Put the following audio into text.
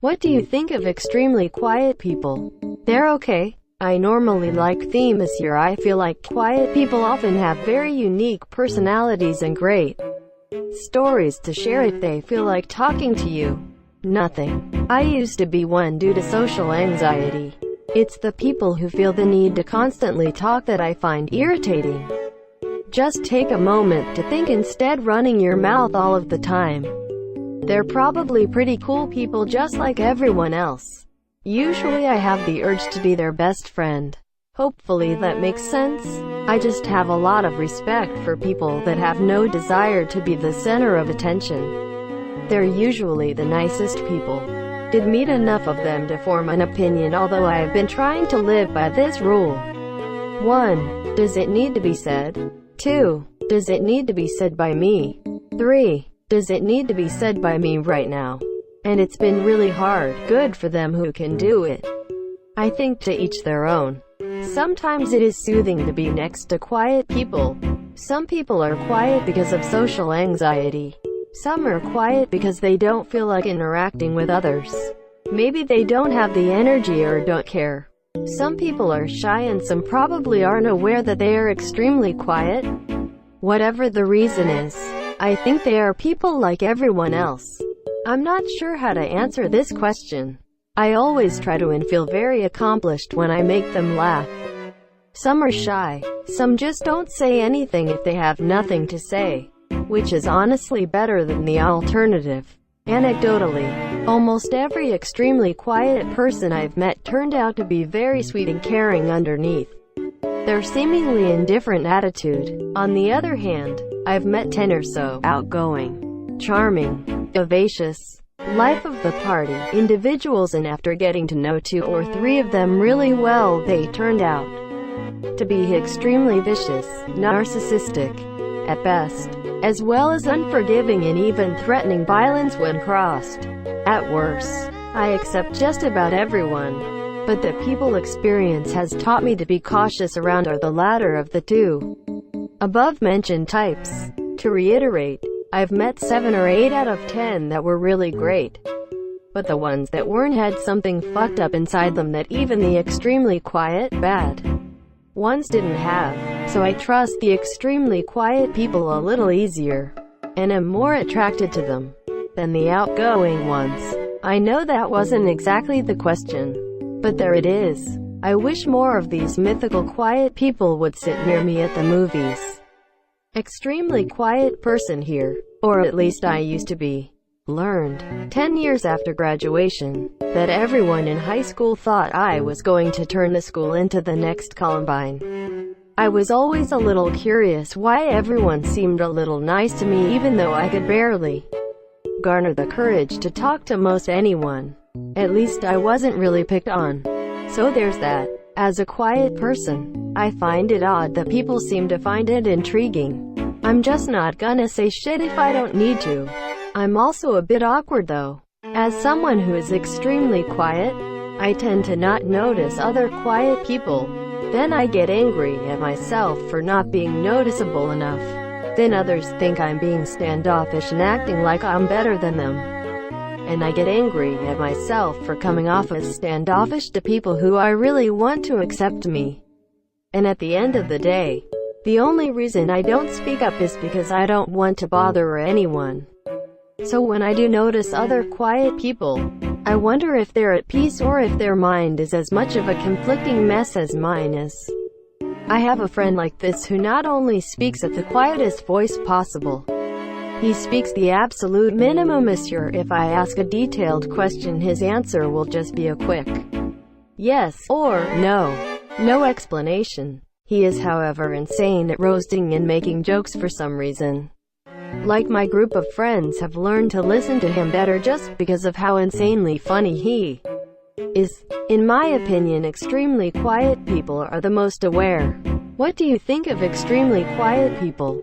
What do you think of extremely quiet people? They're okay. I normally like themes here. I feel like quiet people often have very unique personalities and great stories to share if they feel like talking to you. Nothing. I used to be one due to social anxiety. It's the people who feel the need to constantly talk that I find irritating. Just take a moment to think instead running your mouth all of the time. They're probably pretty cool people just like everyone else. Usually I have the urge to be their best friend. Hopefully that makes sense. I just have a lot of respect for people that have no desire to be the center of attention. They're usually the nicest people. Did meet enough of them to form an opinion, although I have been trying to live by this rule. 1. Does it need to be said? 2. Does it need to be said by me? 3. Does it need to be said by me right now? And it's been really hard. Good for them who can do it. I think to each their own. Sometimes it is soothing to be next to quiet people. Some people are quiet because of social anxiety. Some are quiet because they don't feel like interacting with others. Maybe they don't have the energy or don't care. Some people are shy and some probably aren't aware that they are extremely quiet. Whatever the reason is, I think they are people like everyone else. I'm not sure how to answer this question. I always try to and feel very accomplished when I make them laugh. Some are shy. Some just don't say anything if they have nothing to say, which is honestly better than the alternative. Anecdotally, almost every extremely quiet person I've met turned out to be very sweet and caring underneath their seemingly indifferent attitude. On the other hand, I've met 10 or so outgoing, charming, vivacious, life of the party individuals, and after getting to know 2 or 3 of them really well, they turned out to be extremely vicious, narcissistic at best, as well as unforgiving and even threatening violence when crossed. At worst, I accept just about everyone, but the people experience has taught me to be cautious around are the latter of the 2 above-mentioned types. To reiterate, I've met 7 or 8 out of 10 that were really great. But the ones that weren't had something fucked up inside them that even the extremely quiet, bad ones didn't have. So I trust the extremely quiet people a little easier, and am more attracted to them than the outgoing ones. I know that wasn't exactly the question, but there it is. I wish more of these mythical quiet people would sit near me at the movies. Extremely quiet person here, or at least I used to be. Learned, 10 years after graduation, that everyone in high school thought I was going to turn the school into the next Columbine. I was always a little curious why everyone seemed a little nice to me even though I could barely garner the courage to talk to most anyone. At least I wasn't really picked on. So there's that. As a quiet person, I find it odd that people seem to find it intriguing. I'm just not gonna say shit if I don't need to. I'm also a bit awkward though. As someone who is extremely quiet, I tend to not notice other quiet people. Then I get angry at myself for not being noticeable enough. Then others think I'm being standoffish and acting like I'm better than them. And I get angry at myself for coming off as standoffish to people who I really want to accept me. And at the end of the day, the only reason I don't speak up is because I don't want to bother anyone. So when I do notice other quiet people, I wonder if they're at peace or if their mind is as much of a conflicting mess as mine is. I have a friend like this who not only speaks at the quietest voice possible, he speaks the absolute minimum. If I ask a detailed question, his answer will just be a quick yes or no. No explanation. He is, however, insane at roasting and making jokes for some reason. Like my group of friends have learned to listen to him better just because of how insanely funny he is. In my opinion, extremely quiet people are the most aware. What do you think of extremely quiet people?